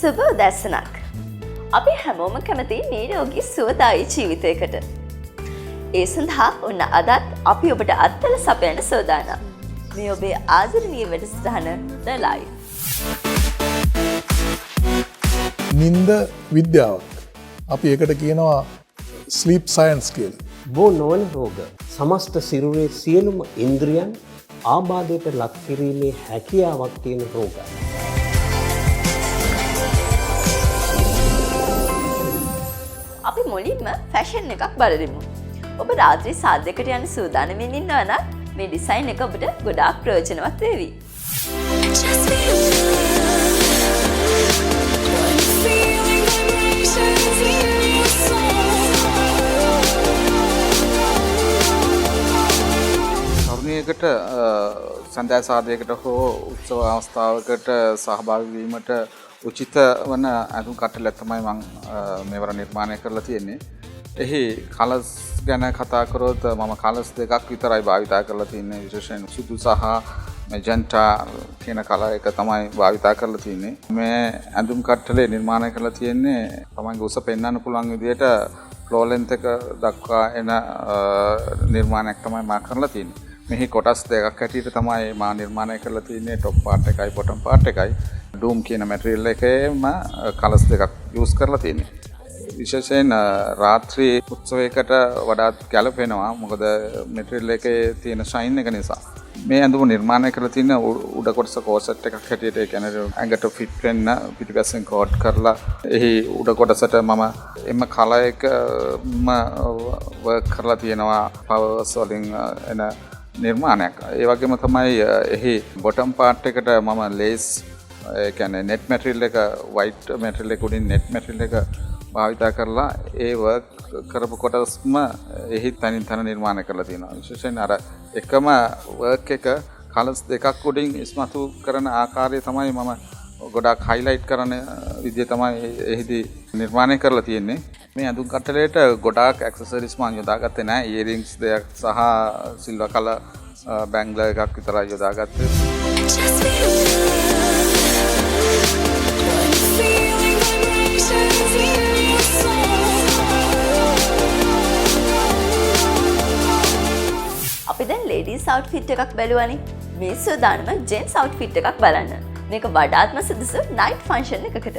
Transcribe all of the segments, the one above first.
සුබ උදැසනක්. අපි හැමෝම කැමති නිරෝගී සුවදායි ජීවිතයකට. ඒ සඳහා ඔන්න අදත් අපි ඔබට අත්වල සපයන්න සෝදානම්. මේ ඔබේ ආදරණීය වැඩසටහන The Life. නින්ද විද්‍යාවක්. අපි ඒකට කියනවා ස්ලීප් සයන්ස් කියලා. බෝ නොවන රෝග සමස්ත සිරුරේ සියලුම ඉන්ද්‍රියන් ආබාධයට ලක් කිරීමේ හැකියාවක් තියෙන රෝග. අපි මුලින්ම ෆැෂන් එකක් බලමු. ඔබ රාත්‍රී සාදයකට යන සූදානමින් ඉන්නවා නම් මේ ඩිසයින් එක ඔබට ගොඩාක් ප්‍රයෝජනවත් වේවි. තරුණියකට සඳහා සාදයකට හෝ උත්සව අවස්ථාවකට සහභාගී වීමට උචිත වන අඳුම් කට්ටලක් තමයි මම මේවර නිර්මාණය කරලා තියෙන්නේ. එහි කලර්ස් ගැන කතා කරොත් මම කලර්ස් දෙකක් විතරයි භාවිතා කරලා තියෙන්නේ. විශේෂයෙන් සුදු සහ මැජෙන්ටා කියන කලර් එක තමයි භාවිතා කරලා තියෙන්නේ. මේ අඳුම් කට්ටලේ නිර්මාණය කරලා තියෙන්නේ තමන්ගේ උස පෙන්වන්න පුළුවන් විදිහට ෆ්ලෝ ලෙන්ත් එක දක්වා එන නිර්මාණයක් තමයි මම කරලා තියෙන්නේ. මෙහි කොටස් දෙකක් හැටියට තමයි මා නිර්මාණය කරලා තියෙන්නේ. টොප් පාර්ට් එකයි බොටම් පාර්ට් එකයි. ඩූම් කියන මැටීරියල් එකේම කලර්ස් දෙකක් යූස් කරලා තියෙන්නේ. විශේෂයෙන් රාත්‍රී උත්සවයකට වඩාත් ගැලපෙනවා. මොකද මැටීරියල් එකේ තියෙන ෂයින් එක නිසා. මේ ඇඳුම නිර්මාණය කරලා තියෙන උඩ කොටස කෝසට් එකක් හැටියට ඒ කියන්නේ ඇඟට ෆිට වෙන්න පිටිපස්සෙන් කෝට් කරලා එහි උඩ කොටසට මම එම කලර් එකම වර්ක් කරලා තියෙනවා පවර්ස් වලින් එන නිර්මාණයක්. ඒ වගේම තමයි එහි බොටම් පාර්ට් එකට මම ලේස් ඒ කියන්නේ net material එක white material එක උඩින් net material එක භාවිතා කරලා ඒ වර්ක් කරපු කොටස්ම එහි තනින් තන නිර්මාණය කරලා තියෙනවා. විශේෂයෙන් අර එකම වර්ක් එක කලර්ස් දෙකක් උඩින් ඉස්මතු කරන ආකාරය තමයි මම ගොඩාක් highlight කරන විදිය තමයි එහිදී නිර්මාණය කරලා තියෙන්නේ. මේ අඳුම් කට්ටලේට ගොඩාක් ඇක්සසරිස් මම යොදාගත්තේ නැහැ. ඉයරින්ග්ස් දෙකක් සහ සිල්වර් කලර් බැංග්ලර් එකක් විතරයි යොදාගත්තේ. අපි දැන් ලේඩීස් අවුට්ෆිට් එකක් බැලුවනේ. මේ සූදානම ජෙන්ට්ස් අවුට්ෆිට් එකක් බලන්න. මේක වඩාත්ම සුදුසු නයිට් ෆන්ක්ෂන් එකකට.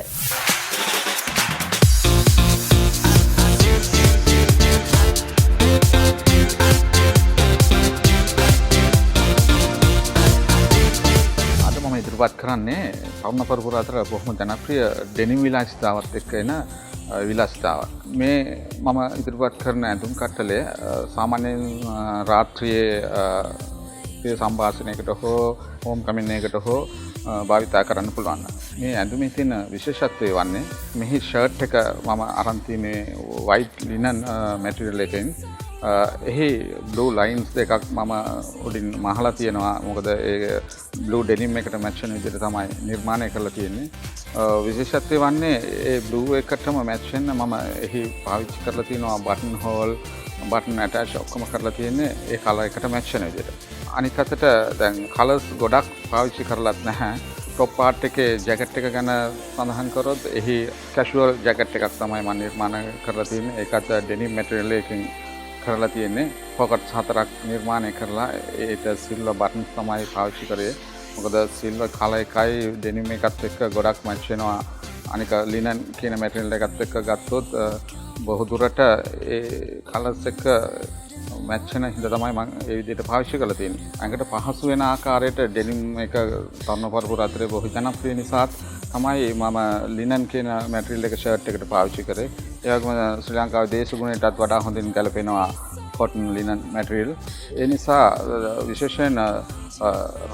ඉදිරිපත් කරන්නේ තරුණ පරපුර අතර බොහොම ජනප්‍රිය ඩෙනිම් විලාසිතාවත් එක්ක එන විලාසිතාවක්. මේ මම ඉදිරිපත් කරන ඇඳුම් කට්ටලය සාමාන්‍යයෙන් රාත්‍රියේ සම්භාෂණයකට හෝ හෝම් කමින් එකකට හෝ භාවිතා කරන්න පුළුවන්. මේ ඇඳුමේ තියෙන විශේෂත්වය වන්නේ මෙහි ෂර්ට් එක මම අරන් තියෙන්නේ white linen material එකෙන්. එහි බ්ලූ ලයින්ස් දෙකක් මම උඩින් මහලා තියෙනවා. මොකද ඒ බ්ලූ ඩෙනිම් එකට මැච් වෙන විදිහට තමයි නිර්මාණය කරලා තියෙන්නේ. විශේෂත්වය වන්නේ ඒ බ්ලූ එකටම මැච් වෙන්න මම එහි පාවිච්චි කරලා තියෙනවා බටන් හෝල්, බටන් ඇටච් ඔක්කොම කරලා තියෙන්නේ ඒ කලර් එකට මැච් වෙන විදිහට. අනිත් අතට දැන් කලර්ස් ගොඩක් පාවිච්චි කරලත් නැහැ. টොප් පාර්ට් එකේ ජැකට් එක ගැන සඳහන් කරොත් එහි කැෂුවල් ජැකට් එකක් තමයි මම නිර්මාණය කරලා තියෙන්නේ. ඒකත් ඩෙනිම් මැටීරියල් එකකින් කරලා තියෙන්නේ. පොකට්ස් 4ක් නිර්මාණය කරලා ඒක සිල්වර් බටන්ස් තමයි පාවිච්චි කරේ. මොකද සිල්වර් කලර් එකයි ඩෙනිම් එකත් එක්ක ගොඩක් මැච් වෙනවා. අනික ලිනන් කියන මැටීරියල් එකත් එක්ක ගත්තොත් බොහෝ දුරට ඒ කලර්ස් එක්ක මැච් වෙන හින්දා තමයි මම ඒ විදිහට පාවිච්චි කරලා තියෙන්නේ. අඟට පහසු වෙන ආකාරයට ඩෙනිම් එක තරුණ පරපුර අතරේ බොහෝ ජනප්‍රිය නිසාත් තමයි මම ලිනන් කියන මැටීරියල් එක ෂර්ට් එකට පාවිච්චි කරේ. ඒ වගේම ශ්‍රී ලංකාවේ දේශගුණයටත් වඩා හොඳින් ගැලපෙනවා cotton linen material. ඒ නිසා විශේෂයෙන්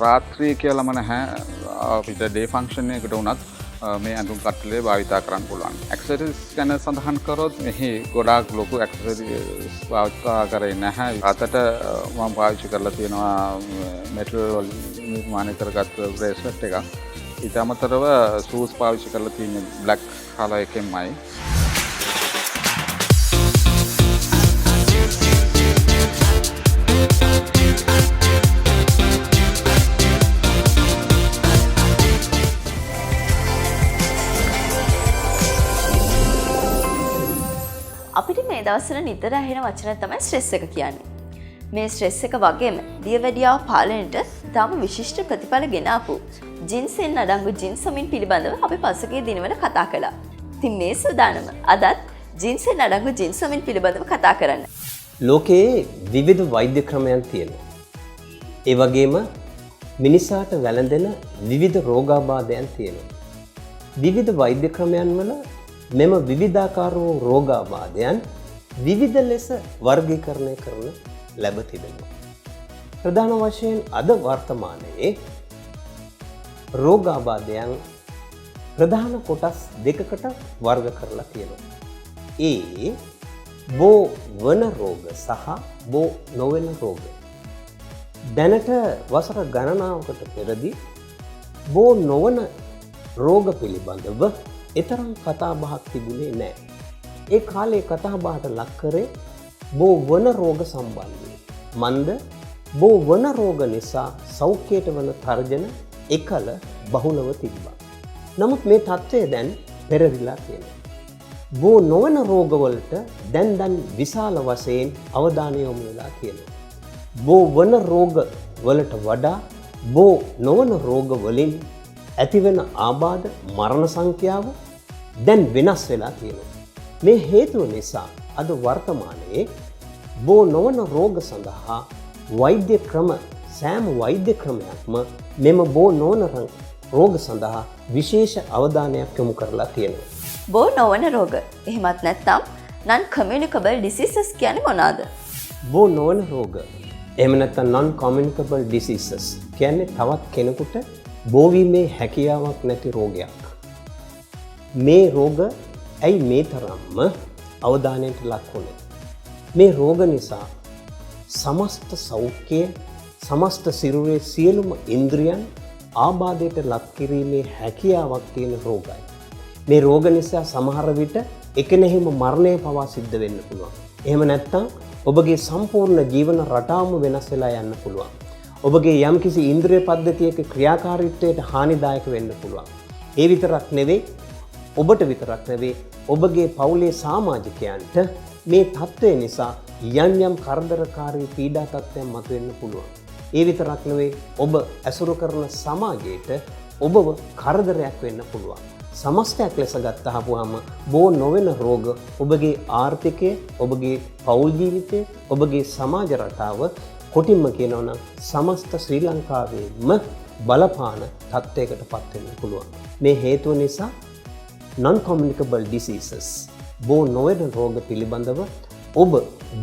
රාත්‍රී කියලාම නැහැ අපිට ඩේ ෆන්ක්ෂන් එකකට උනත් මේ අඳුම් කට්ටලේ භාවිතා කරන්න පුළුවන්. ඇක්සසරිස් ගැන සඳහන් කරොත් මෙහි ගොඩාක් ලොකු ඇක්සසරිස් භාවිතා කරේ නැහැ. අතට මම පාවිච්චි කරලා තියෙනවා මැටීරියල් නිර්මාණය කරගත්ත බ්‍රේස්ලට් එකක්. ඊට අමතරව ෂූස් පාවිච්චි කරලා තියෙන්නේ බ්ලැක් කලර් එකෙන්මයි. මේ දවස්වල නිතර ඇහෙන වචන තමයි ස්ට්‍රෙස් එක කියන්නේ. මේ ස්ට්‍රෙස් එක වගේම දියවැඩියාව පාලනයට තාම විශිෂ්ට ප්‍රතිඵල ගෙන ආපු ජින්සෙන් අඩංගු ජින්සමින් පිළිබඳව අපි පසුගිය දිනවල කතා කළා. ඉතින් මේ සූදානම අදත් ජින්සෙන් අඩංගු ජින්සමින් පිළිබඳව කතා කරන්න. ලෝකයේ විවිධ වෛද්‍ය ක්‍රමයන් තියෙනවා. ඒ වගේම මිනිසාට වැළඳෙන විවිධ රෝගාබාධයන් තියෙනවා. විවිධ වෛද්‍ය ක්‍රමයන් වල මෙම විවිධාකාර වූ රෝගාබාධයන් විවිධ ලෙස වර්ගීකරණය කරන ලැබ තිබෙනවා. ප්‍රධාන වශයෙන් අද වර්තමානයේ රෝගාබාධයන් ප්‍රධාන කොටස් දෙකකට වර්ග කරලා තියෙනවා. ඒ බෝ වන රෝග සහ බෝ නොවන රෝග. දැනට වසර ගණනාවකට පෙරදී බෝ නොවන රෝග පිළිබඳව එතරම් කතාබහක් තිබුණේ නැහැ. ඒ කාලේ කතාබහට ලක් කරේ බෝ වන රෝග සම්බන්ධයෙන්. මන්ද බෝ වන රෝග නිසා සෞඛ්‍යයට වන තර්ජන එකල බහුලව තිබ්බා. නමුත් මේ තත්ත්වය දැන් පෙරදිලා තියෙනවා. බෝ නොවන රෝගවලට දැන් විශාල වශයෙන් අවධානය යොමු වෙලා තියෙනවා. බෝ වන රෝග වලට වඩා බෝ නොවන රෝග වලින් ඇතිවෙන ආබාධ මරණ සංඛ්‍යාව දැන් වෙනස් වෙලා තියෙනවා. මේ හේතුව නිසා අද වර්තමානයේ බෝ නොවන රෝග සඳහා වෛද්‍ය ක්‍රම සෑම වෛද්‍ය ක්‍රමයක්ම මෙම බෝ නොවන රෝග සඳහා විශේෂ අවධානයක් යොමු කරලා තියෙනවා. බෝ නොවන රෝග. එහෙමත් නැත්නම් non communicable diseases කියන්නේ මොනවාද? බෝ නොවන රෝග. එහෙම නැත්නම් non communicable diseases කියන්නේ තවත් කෙනෙකුට බෝවීමේ හැකියාවක් නැති රෝගයක්. මේ රෝග ඇයි මේ තරම්ම අවධානයට ලක් වුණේ? මේ රෝග නිසා සමස්ත සෞඛ්‍යය, සමස්ත සිරුරේ සියලුම ඉන්ද්‍රියන් ආබාධයට ලක් කිරීමේ හැකියාවක් තියෙන රෝගයි. මේ රෝග නිසා සමහර විට එකෙනෙහිම මරණය පවා සිද්ධ වෙන්න පුළුවන්. එහෙම නැත්නම් ඔබගේ සම්පූර්ණ ජීවන රටාවම වෙනස් වෙලා යන්න පුළුවන්. ඔබගේ යම්කිසි ඉන්ද්‍රිය පද්ධතියක ක්‍රියාකාරීත්වයට හානිදායක වෙන්න පුළුවන්. ඒ විතරක් නෙවෙයි, ඔබට විතරක් නෙවෙයි, ඔබගේ පවුලේ සමාජිකයන්ට මේ තත්ත්වය නිසා යම් කරදරකාරී පීඩා තත්ත්වයන් මතුවෙන්න පුළුවන්. ඒ විතරක් නෙවෙයි, ඔබ ඇසුරු කරන සමාජයට ඔබව කරදරයක් වෙන්න පුළුවන්. සමස්තයක් ලෙස ගත්තහම බෝ නොවන රෝග ඔබගේ ආර්ථිකය, ඔබගේ පවුල් ජීවිතය, ඔබගේ සමාජ රටාව කොටින්ම කියනවා නම් සමස්ත ශ්‍රී ලංකාවේම බලපාන තත්ත්වයකට පත් වෙන්න පුළුවන්. මේ හේතුව නිසා non communicable diseases බෝ නොවන රෝග පිළිබඳව ඔබ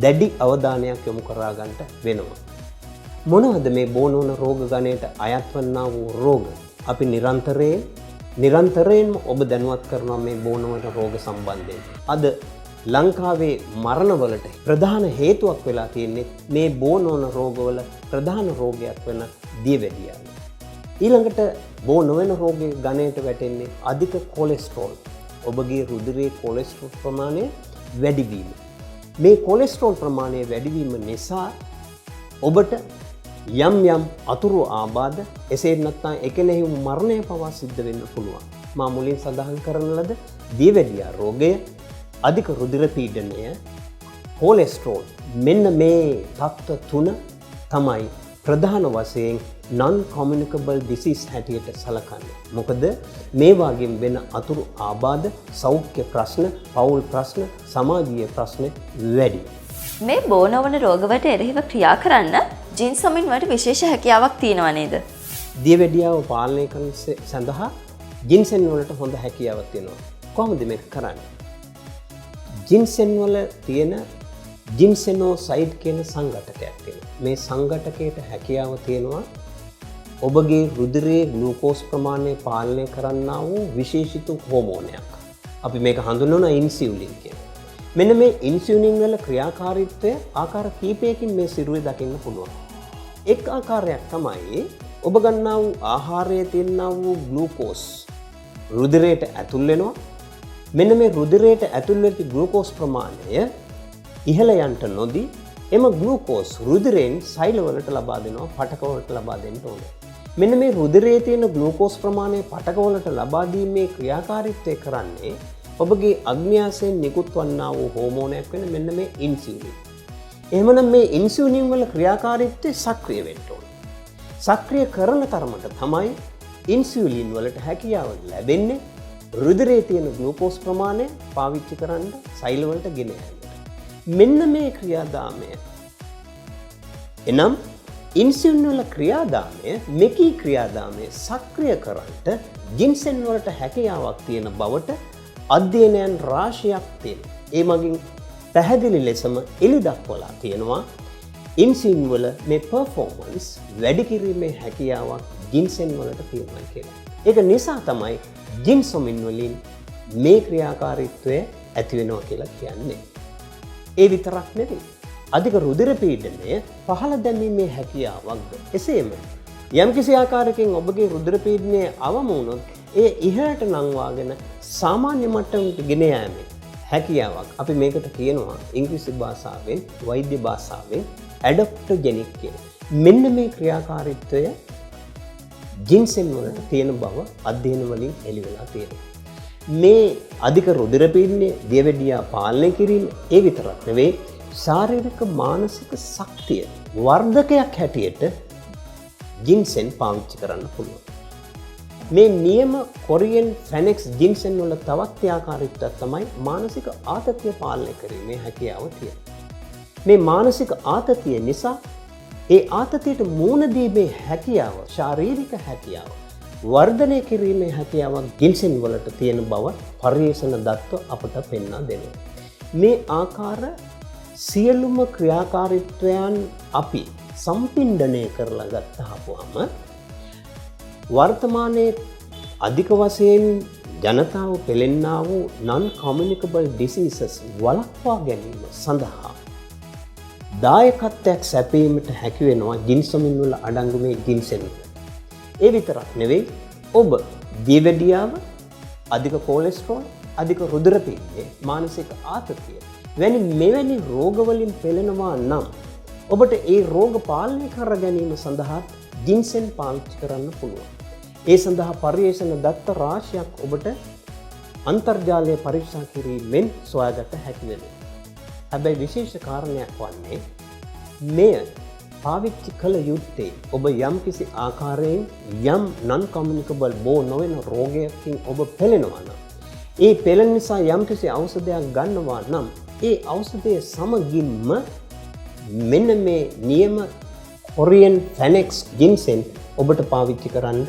දැඩි අවධානයක් යොමු කරා ගන්නට වෙනවා. මොනවද මේ බෝ නොවන රෝග ගණයට අයත් වන්නා වූ රෝග? අපි නිරන්තරයෙන්ම ඔබ දැනුවත් කරනවා මේ බෝ නොවන රෝග සම්බන්ධයෙන්. අද ලංකාවේ මරණවලට ප්‍රධාන හේතුවක් වෙලා තියෙන්නේ මේ බෝ නොවන රෝගවල ප්‍රධාන රෝගයක් වෙන දියවැඩියාව. ඊළඟට බෝ නොවන රෝගයේ ගණයට වැටෙන්නේ අධික කොලෙස්ටරෝල්. ඔබගේ රුධිරයේ කොලෙස්ටරෝල් ප්‍රමාණය වැඩි වීම. මේ කොලෙස්ටරෝල් ප්‍රමාණය වැඩි වීම නිසා ඔබට යම් අතුරු ආබාධ, එසේ නැත්නම් එකෙනෙහි මරණය පවා සිද්ධ වෙන්න පුළුවන්. මා මුලින් සඳහන් කරන ලද දියවැඩියා රෝගය, අධික රුධිර පීඩනය, කොලෙස්ටරෝල්, මෙන්න මේ තත්ත්ව තුන තමයි ප්‍රධාන වශයෙන් non communicable disease හැටියට සලකන්නේ. මොකද මේ වගේම වෙන අතුරු ආබාධ, සෞඛ්‍ය ප්‍රශ්න, පවුල් ප්‍රශ්න, සමාජීය ප්‍රශ්න වැඩි. මේ බෝ නොවන රෝගවලට එරෙහිව ක්‍රියා කරන්න ජින්සමින් වලට විශේෂ හැකියාවක් තියෙනවා නේද? දියවැඩියාව පාලනය කරන සඳහා ජින්සෙන් වලට හොඳ හැකියාවක් තියෙනවා. කොහොමද මේක කරන්නේ? ජින්සෙන් වල තියෙන ජින්සෙනෝසයිඩ් කියන සංඝටකයක් තියෙනවා. මේ සංඝටකයට හැකියාව තියෙනවා ඔබගේ රුධිරයේ ග්ලූකෝස් ප්‍රමාණය පාලනය කරන්නා වූ විශේෂිත හෝමෝනයක්. අපි මේක හඳුන්වනවා ඉන්සියුලින් කියලා. මෙන්න මේ ඉන්සියුලින් වල ක්‍රියාකාරීත්වය ආකාර කීපයකින් මේ සිරුරේ දකින්න පුළුවන්. එක් ආකාරයක් තමයි ඔබ ගන්නා වූ ආහාරයේ තියෙනා වූ ග්ලූකෝස් රුධිරයට ඇතුල් වෙනවා. මෙන්න මේ රුධිරයට ඇතුල් වෙච්ච ග්ලූකෝස් ප්‍රමාණය ඉහළ යන්ට නොදී එම ග්ලූකෝස් රුධිරයෙන් සෛලවලට ලබා දෙනවා, පටකවලට ලබා දෙන්න ඕනේ. මෙන්න මේ රුධිරයේ තියෙන ග්ලූකෝස් ප්‍රමාණය පටකවලට ලබා දීමේ ක්‍රියාකාරීත්වය කරන්නේ ඔබගේ අග්න්‍යාසයෙන් නිකුත් වන්නා වූ හෝමෝනයක් වෙන මෙන්න මේ ඉන්සියුලින්. එහෙමනම් මේ ඉන්සියුලින් වල ක්‍රියාකාරීත්වය සක්‍රිය වෙන්න ඕන. සක්‍රිය කරන තරමට තමයි ඉන්සියුලින් වලට හැකියාව ලැබෙන්නේ රුධිරයේ තියෙන ග්ලූකෝස් ප්‍රමාණය පාවිච්චි කරන්න සෛල වලට ගෙන යාමට. මෙන්න මේ ක්‍රියාදාමය. එනම් ඉන්සියුලින් වල ක්‍රියාදාමය මෙකී ක්‍රියාදාමය සක්‍රිය කරන්නට ජින්සෙන් වලට හැකියාවක් තියෙන බවට අධ්‍යයනයන් රාශියක් තියෙනවා. ඒ මගින් පැහැදිලි ලෙසම එළි දක්වලා තියෙනවා ඉන්සියුලින් වල මේ පර්ෆෝමන්ස් වැඩි කිරීමේ හැකියාවක් ජින්සෙන් වලට තියෙනවා කියලා. ඒක නිසා තමයි ජින්සොමින් වලින් මේ ක්‍රියාකාරීත්වය ඇති වෙනවා කියලා කියන්නේ. ඒ විතරක් නෙවෙයි. අධික රුධිර පීඩනය පහළ දැමීමේ හැකියාවක්ද. එසේම යම්කිසි ආකාරයකින් ඔබගේ රුධිර පීඩනය අවම වුණොත් ඒ ඉහළට නංවාගෙන සාමාන්‍ය මට්ටමට ගෙන යාමේ හැකියාවක් අපි මේකට කියනවා ඉංග්‍රීසි භාෂාවෙන් වෛද්‍ය භාෂාවෙන් ඇඩොප්ටොජෙනික් කියලා. මෙන්න මේ ක්‍රියාකාරීත්වය ජින්සෙන් වලට තියෙන බව අධ්‍යයන වලින් එළි වෙලා තියෙනවා. මේ අධික රුධිර පීඩනය දියවැඩියා පාලනය කිරීම ඒ විතරක් නෙවෙයි ශාරීරික මානසික ශක්තිය වර්ධකයක් හැටියට ජින්සෙන් පාවිච්චි කරන්න පුළුවන්. මේ නියම කොරියන් ෆැනෙක්ස් ජින්සෙන් වල තවත් ක්‍රියාකාරීත්වයක් තමයි මානසික ආතතිය පාලනය කිරීමේ හැකියාව තියෙනවා. මේ මානසික ආතතිය නිසා ඒ ආතතියට මුහුණ දීමේ හැකියාව ශාරීරික හැකියාව වර්ධනය කිරීමේ හැකියාවක් ජින්සෙන් වලට තියෙන බව පර්යේෂණ දත්ත අපට පෙන්වා දෙනවා. මේ ආකාර සියලුම ක්‍රියාකාරීත්වයන් අපි සම්පින්ඩනය කරලා ගත්තහපුවම වර්තමානයේ අධික වශයෙන් ජනතාව පෙළෙන්නා වූ non-communicable diseases වළක්වා ගැනීම සඳහා දායකත්වයක් සැපීමට හැකි වෙනවා ජින්සොමින් වල අඩංගු මේ ජින්සෙන්. ඒ විතරක් නෙවෙයි ඔබ දියවැඩියාව, අධික කොලෙස්ටරෝල්, අධික රුධිර පීඩනය, මානසික ආතතිය වැනි මෙවැනි රෝගවලින් පෙළෙනවා නම් ඔබට ඒ රෝග පාලනය කර ගැනීම සඳහා ජින්සෙන් පාවිච්චි කරන්න පුළුවන්. ඒ සඳහා පර්යේෂණ දත්ත රාශියක් ඔබට අන්තර්ජාලය පරීක්ෂා කිරීමෙන් සොයාගත හැකි වෙනවා. හැබැයි විශේෂ කාරණයක් වන්නේ මෙය පාවිච්චි කළ යුත්තේ ඔබ යම් කිසි ආකාරයෙන් යම් non-communicable බෝ නොවන රෝගයකින් ඔබ පෙළෙනවා නම් ඒ පෙළෙන නිසා යම් කිසි ඖෂධයක් ගන්නවා නම් ඒ ඖෂධය සමගින්ම මෙන්න මේ නියම කොරියන් ෆැනෙක්ස් ජින්සෙන් ඔබට පාවිච්චි කරන්න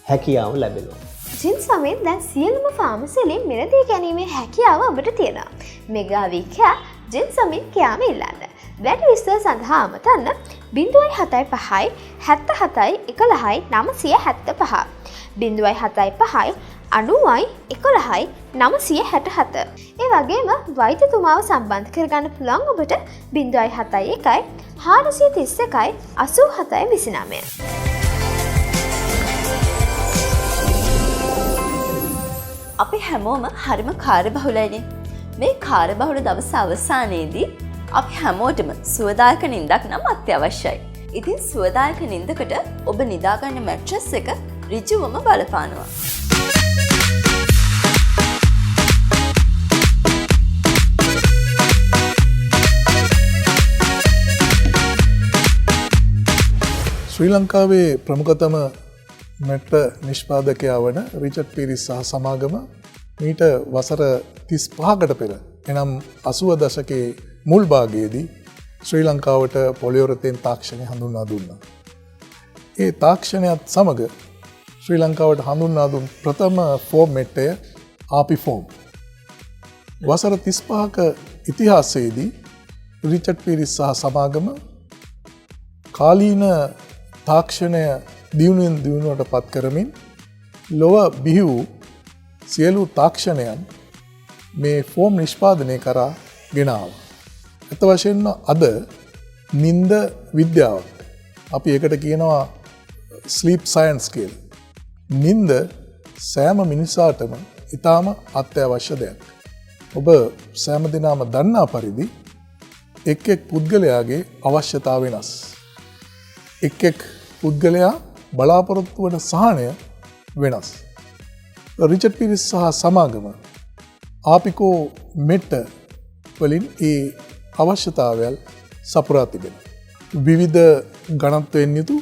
හැකියාව ලැබෙනවා. ජින්සොමින් දැන් සියලුම ෆාමසි වලින් මිලදී ගැනීමේ හැකියාව ඔබට තියෙනවා. මෙගා වික්‍යා ජින්සොමින් කියාම ඉල්ලන්න. වැඩි විස්තර සඳහා අමතන්න 0.75 77 11 975 0.75 90යි 11යි 967. ඒ වගේම වෛද්‍යතුමාව සම්බන්ධ කරගන්න පුළුවන් ඔබට 0.71 431යි 87යි 29. අපි හැමෝම හරිම කාර්යබහුලයිනේ. මේ කාර්යබහුල දවස අවසානයේදී අපි හැමෝටම සුවදායක නිින්දක් නම් අත්‍යවශ්‍යයි. ඉතින් සුවදායක නිින්දකට ඔබ නිදාගන්න මැට්‍රස් එක ඍජුවම බලපානවා. ශ්‍රී ලංකාවේ ප්‍රමුඛතම මෙට්ට නිෂ්පාදකයා වන රිචඩ් පීරිස් සහ සමාගම මීට වසර 35කට පෙර එනම් 80 දශකයේ මුල් භාගයේදී ශ්‍රී ලංකාවට පොලියොරතෙන් තාක්ෂණය හඳුන්වා දුන්නා. ඒ තාක්ෂණයත් සමග ශ්‍රී ලංකාවට හඳුන්වා දුන් ප්‍රථම ෆෝම් මෙට්ටය ආපි ෆෝම්. වසර 35ක ඉතිහාසයේදී රිචඩ් පීරිස් සහ සමාගම කාලීන තාක්ෂණය දියුණුවෙන් දියුණුවට පත් කරමින් ලොව බිහි වූ සියලු තාක්ෂණයන් මේ ෆෝම් නිෂ්පාදනය කරා ගෙනාව. ඇත්ත වශයෙන්ම අද නින්ද විද්‍යාවක්. අපි ඒකට කියනවා ස්ලීප් සයන්ස් කියලා. නින්ද සෑම මිනිසාටම ඉතාම අත්‍යවශ්‍ය දෙයක්. ඔබ සෑම දිනම දන්නා පරිදි එක් එක් පුද්ගලයාගේ අවශ්‍යතාව වෙනස්. එක් එක් පුද්ගලයා බලාපොරොත්තු වන සහනය වෙනස්. රිචඩ් පීරිස් සහ සමාගම ආපිකෝ මෙට්ට වලින් ඒ අවශ්‍යතාවයල් සපුරා තිබෙන. විවිධ ගණත්වයෙන් යුතු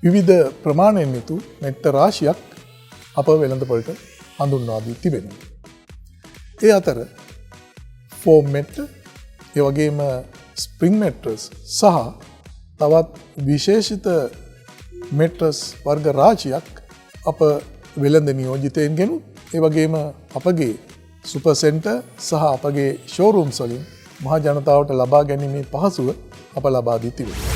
විවිධ ප්‍රමාණයෙන් යුතු මෙට්ට රාශියක් අප වෙළඳපොළට හඳුන්වාදී තිබෙන. ඒ අතර ෆෝම් මෙට්ට, ඒ වගේම ස්ප්‍රිං මෙට්‍රස් සහ තවත් විශේෂිත මෙට්‍රස් වර්ග රාශියක් අප වෙළඳ නියෝජිතයෙන් ගෙනුත්, ඒ වගේම අපගේ සුපර්සෙන්ටර් සහ අපගේ ෂෝරූම්ස් වලින් මහා ජනතාවට ලබා ගැනීමේ පහසුව අප ලබා දී තිබෙනවා.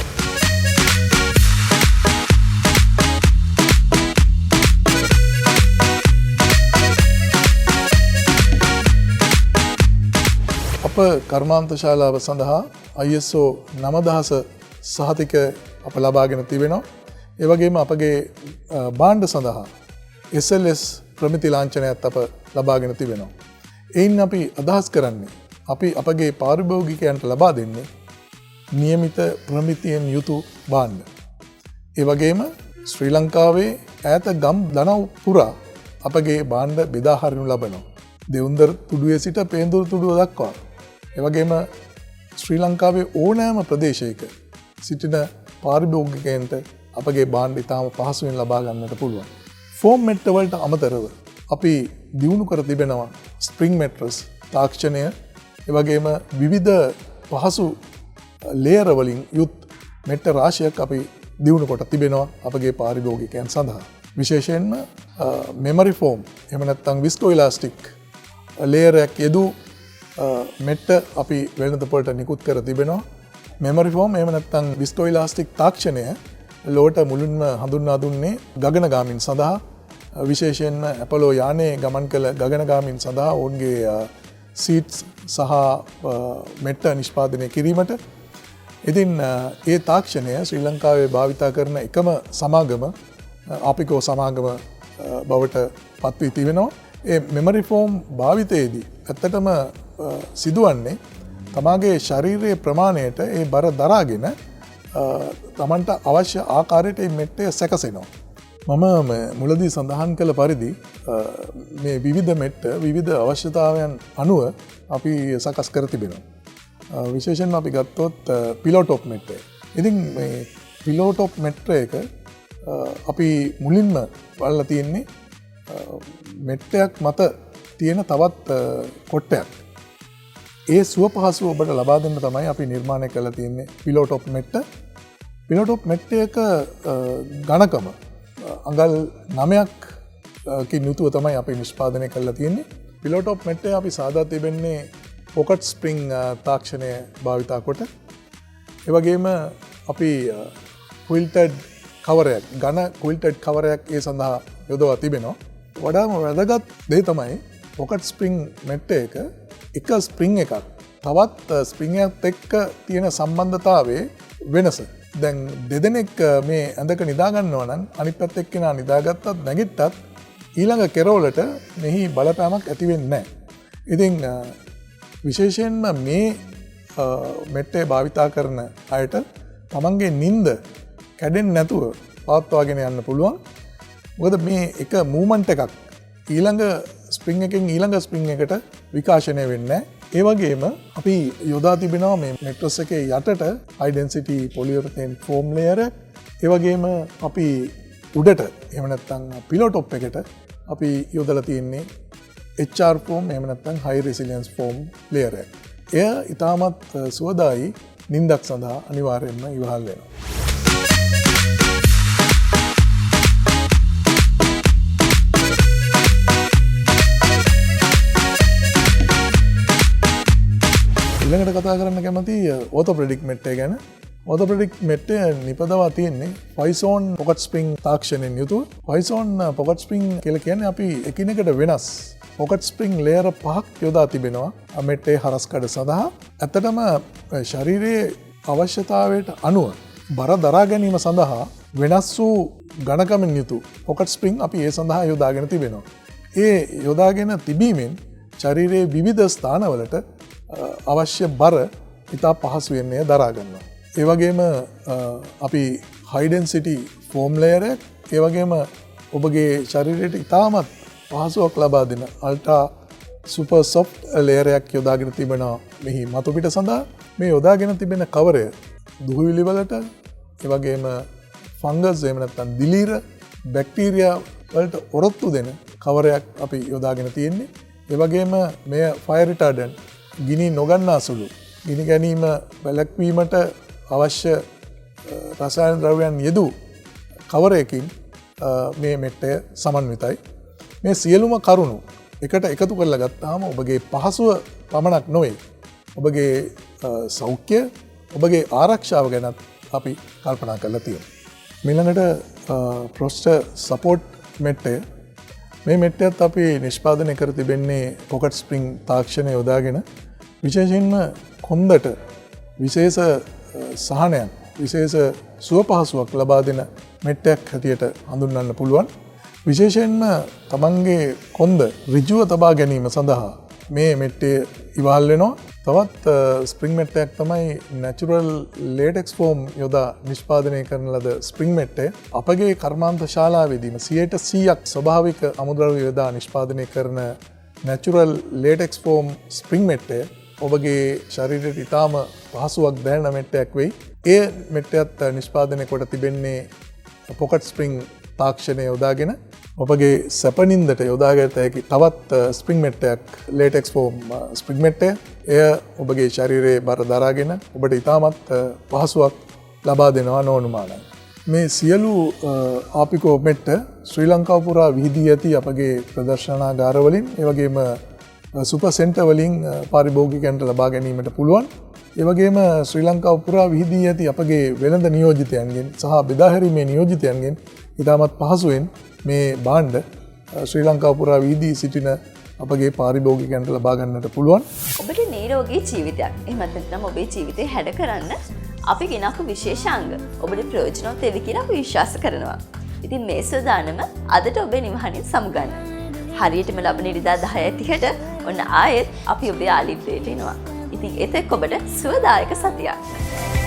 අප කර්මාන්ත ශාලාව සඳහා ISO 9000 සහතික අප ලබාගෙන තිබෙනවා. ඒ වගේම අපගේ භාණ්ඩ සඳහා SLS ප්‍රමිති ලාංඡනයත් අප ලබාගෙන තිබෙනවා. එයින් අපි අදහස් කරන්නේ අපි අපගේ පාරිභෝගිකයන්ට ලබා දෙන්නේ නියමිත ප්‍රමිතියෙන් යුතු භාණ්ඩ. ඒ වගේම ශ්‍රී ලංකාවේ ඈත ගම් දනව් පුරා අපගේ භාණ්ඩ බෙදා හරිනු ලබනවා. දෙවුන්දර තුඩුවේ සිට පේන්දුරු තුඩුව දක්වා. ඒ වගේම ශ්‍රී ලංකාවේ ඕනෑම ප්‍රදේශයක සිටින පාරිභෝගිකයන්ට අපගේ භාණ්ඩ ඉතාම පහසුවෙන් ලබා ගන්නට පුළුවන්. ෆෝම් මෙට්ට වලට අමතරව අපි දියුණු කර තිබෙනවා ස්ප්‍රිං මෙට්‍රස් තාක්ෂණය, ඒ වගේම විවිධ පහසු ලේයර වලින් යුත් මෙට්ට රාශියක් අපි දියුණු කොට තිබෙනවා අපගේ පාරිභෝගිකයන් සඳහා. විශේෂයෙන්ම මෙමරි ෆෝම්, එහෙම නැත්නම් විස්කෝ ඉලාස්ටික් ලේයරයක් යෙදූ මෙට්ට අපි වෙළඳපොළට නිකුත් කර තිබෙනවා. මෙමරි ෆෝම් එහෙම නැත්නම් විස්කෝ ඉලාස්ටික් තාක්ෂණය ලෝට මුලින්ම හඳුන්වා දුන්නේ ගගනගාමින් සඳහා, විශේෂයෙන්ම ඇපලෝ යානයේ ගමන් කළ ගගනගාමින් සඳහා ඔවුන්ගේ සීට්ස් සහ මෙට්ට නිෂ්පාදනය කිරීමට. ඉතින් ඒ තාක්ෂණය ශ්‍රී ලංකාවේ භාවිතා කරන එකම සමාගම ආපිකෝ සමාගම බවට පත්වී තිබෙනවා. ඒ මෙමරි ෆෝම් භාවිතයේදී ඇත්තටම සිදුවන්නේ තමාගේ ශරීරයේ ප්‍රමාණයට ඒ බර දරාගෙන තමන්ට අවශ්‍ය ආකාරයට මෙට්ටය සැකසෙනවා. මම මුලදී සඳහන් කළ පරිදි මේ විවිධ මෙට්ට විවිධ අවශ්‍යතාවයන් අනුව අපි සකස් කර තිබෙනවා. විශේෂයෙන් අපි ගත්තොත් පිලෝටොප් මෙට්ටය. ඉතින් මේ පිලෝටොප් මෙට්ට එක අපි මුලින්ම බලලා තියෙන්නේ මෙට්ටයක් මත තියෙන තවත් කොට්ටයක්. ඒ සුව පහසුව ඔබට ලබා දෙන්න තමයි අපි නිර්මාණය කරලා තියෙන්නේ පිලෝටොප් මෙට්ට. පිලෝටොප් මෙට්ටයක ඝනකම අඟල් 9කින් යුතුව තමයි අපි නිෂ්පාදනය කරලා තියෙන්නේ. පිලෝටොප් මෙට්ටය අපි සාදා තිබෙන්නේ පොකට් ස්ප්‍රිං තාක්ෂණය භාවිතා කොට. ඒ වගේම අපි ක්විල්ටඩ් කවරයක්, ඝන ක්විල්ටඩ් කවරයක් ඒ සඳහා යොදවා තිබෙනවා. වඩාම වැදගත් දේ තමයි පොකට් ස්ප්‍රිං මෙට්ට එක ස්ප්‍රිං එකක් තවත් ස්ප්‍රිං එකත් එක්ක තියෙන සම්බන්ධතාවයේ වෙනස. දැන් දෙදෙනෙක් මේ ඇඳක නිදාගන්නවා නම් අනිත් පැත්ත එක්කෙනා නිදාගත්තත් නැගිට්ටත් ඊළඟ කෙරවලට මෙහි බලපෑමක් ඇති වෙන්නේ නැහැ. ඉතින් විශේෂයෙන්ම මේ මෙට්ටේ භාවිතා කරන අයට තමන්ගේ නිින්ද කැඩෙන්නේ නැතුව පවත්වාගෙන යන්න පුළුවන්. මොකද මේ එක මූවමන්ට් එකක් ඊළඟ ස්ප්‍රිං එකෙන් ඊළඟ ස්ප්‍රිං එකට විකාශනය වෙන්නේ නැහැ. ඒ වගේම අපි යොදා තිබෙනවා මේ මෙට්‍රස් එකේ යටට high density polyurethane foam layer එක. ඒ වගේම අපි උඩට එහෙම නැත්නම් පිලෝ টොප් එකට අපි යොදලා තියෙන්නේ HR foam එහෙම නැත්නම් high resilience foam layer එක. එය ඉතාමත් සුවදායි නිින්දක් සඳහා අනිවාර්යයෙන්ම ඉවහල් වෙනවා. ඊළඟට කතා කරන්න කැමති ඕතොපෙඩික් මෙට්ටය ගැන. ඕතොපෙඩික් මෙට්ටය නිපදවා තියෙන්නේ ෆයිසෝන් පොකට් ස්ප්‍රිං තාක්ෂණයෙන් යුතුව. ෆයිසෝන් පොකට් ස්ප්‍රිං කියලා කියන්නේ අපි එකිනෙකට වෙනස් පොකට් ස්ප්‍රිං ලේයර 5ක් යොදා තිබෙනවා මෙට්ටේ හරස්කඩ සඳහා. ඇත්තටම ශරීරයේ අවශ්‍යතාවයට අනුව බර දරා ගැනීම සඳහා වෙනස් වූ ඝනකමින් යුතු පොකට් ස්ප්‍රිං අපි ඒ සඳහා යොදාගෙන තිබෙනවා. ඒ යොදාගෙන තිබීමෙන් ශරීරයේ විවිධ ස්ථානවලට අවශ්‍ය බර ඉතා පහසුවෙන්නේ දරාගන්නවා. ඒ වගේම අපි high density foam layer එක, ඒ වගේම ඔබගේ ශරීරයට ඉතාමත් පහසුවක් ලබා දෙන අල්ට්‍රා සුපර් සොෆ්ට් ලේයරයක් යොදාගෙන තිබෙනවා මෙහි මතුපිට සඳහා. මේ යොදාගෙන තිබෙන කවරය දුහවිලිවලට එවගේම ෆංගස් එහෙම නැත්නම් දිලීර බැක්ටීරියා වලට ඔරොත්තු දෙන කවරයක් අපි යොදාගෙන තියෙන්නේ. එවගේම මෙය ෆයර් රිටාඩන්ට් ගිනි නොගන්නා සුළු ගිනි ගැනීම වැළැක්වීමට අවශ්‍ය රසායන ද්‍රව්‍යයන් යෙදූ කවරයකින් මේ මෙට්ටය සමන්විතයි. මේ සියලුම කරුණු එකට එකතු කරලා ගත්තාම ඔබගේ පහසුව පමණක් නොවේ. ඔබගේ සෞඛ්‍ය ඔබගේ ආරක්ෂාව ගැනත් අපි කල්පනා කරලා තියෙනවා. ඊළඟට ප්‍රොස්ට සපෝට් මෙට්ටය මේ මෙට්ටයත් අපි නිෂ්පාදනය කර තිබෙන්නේ පොකට් ස්ප්‍රිං තාක්ෂණය යොදාගෙන විශේෂයෙන්ම කොන්දට විශේෂ සහනයක් විශේෂ සුව පහසුවක් ලබා දෙන මෙට්ටයක් හැටියට හඳුන්වන්න පුළුවන්. විශේෂයෙන්ම තමන්ගේ කොන්ද ඍජුව තබා ගැනීම සඳහා මේ මෙට්ටේ ඉවහල් වෙනවා. තවත් ස්ප්‍රිං මෙට්ටයක් තමයි නැචුරල් ලේටෙක්ස් ෆෝම් යොදා නිෂ්පාදනය කරන ලද ස්ප්‍රිං මෙට්ටේ. අපගේ කර්මාන්ත ශාලාවේදීම 100% ස්වභාවික අමුද්‍රව්‍ය යොදා නිෂ්පාදනය කරන නැචුරල් ලේටෙක්ස් ෆෝම් ස්ප්‍රිං මෙට්ටේ ඔබගේ ශරීරයට ඉතාම පහසුවක් දැනෙන මෙට්ටයක් වෙයි. ඒ මෙට්ටයත් නිෂ්පාදනය කොට තිබෙන්නේ පොකට් ස්ප්‍රිං තාක්ෂණය යොදාගෙන ඔබගේ සැපනින්දට යොදාගත හැකි තවත් ස්ප්‍රිං මෙට්ටයක් ලේටෙක්ස් ෆෝම් ස්ප්‍රිං මෙට්ටය. එය ඔබගේ ශරීරයේ බර දරාගෙන ඔබට ඉතාමත් පහසුවක් ලබා දෙනවා නොඅනුමානයි. මේ සියලු ආපිකෝ මෙට්ට ශ්‍රී ලංකාව පුරා විහිදී ඇති අපගේ ප්‍රදර්ශනාගාරවලින් එවගේම සුපර් සෙන්ටර් වලින් පාරිභෝගිකයන්ට ලබා ගැනීමට පුළුවන්. එවගේම ශ්‍රී ලංකාව පුරා විහිදී ඇති අපගේ වෙළඳ නියෝජිතයන්ගෙන් සහ බෙදාහැරීමේ නියෝජිතයන්ගෙන් ඉතාමත් පහසුවෙන් මේ භාණ්ඩ ශ්‍රී ලංකාව පුරා විහිදී සිටින අපගේ පාරිභෝගිකයන්ට ලබා ගන්නට පුළුවන්. ඔබට නිරෝගී ජීවිතයක් එහෙමත් නැත්නම් ඔබේ ජීවිතේ හැඩ කරන්න අපි ගෙනකු විශේෂාංග ඔබට ප්‍රයෝජනවත් වෙයි කියලා අපි විශ්වාස කරනවා. ඉතින් මේ සූදානම අදට ඔබේ නිවහනින් සමුගන්න. හරියටම ලබන ඉරිදා 10:30ට ඔන්න ආයෙත් අපි ඔබේ ආලින්දයට එනවා. ඉතින් එතෙක් ඔබට සුවදායක සතියක්.